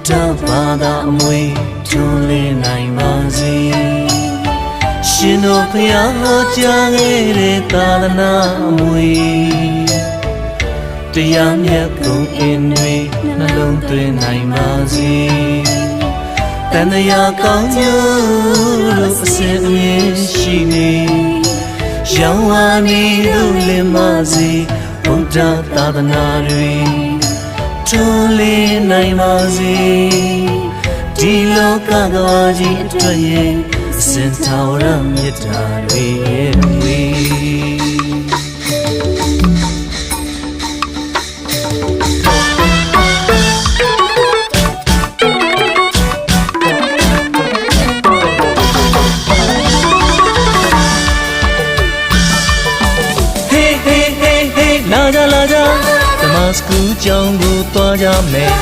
ဘာသာအမွေထွန်းလင်းနိုင်ပါစေရှင်တို့ဖျားဟောကြားခဲ့တဲ့သာသနာအမွေတရားမြတ်ကုန်အင်းတွေနှလုံးသွင်းနိုင်ပါစေတန်တရားကောင်းကျိုးလို့အစဉ်အမြဲရှိနေရောင်ဝါနေလို့လင်းပါစေဘုရားသာသနာတွေထွန်းလင်းနိုင်ပါစေဒီလောကကဘာကြီးအတွက်ရဲ့စင်ထာဝရမေတ္တာတွေရဲ့ဝေလာကြဓမ္မစကူကျောင်းကိုသွားကြမယ်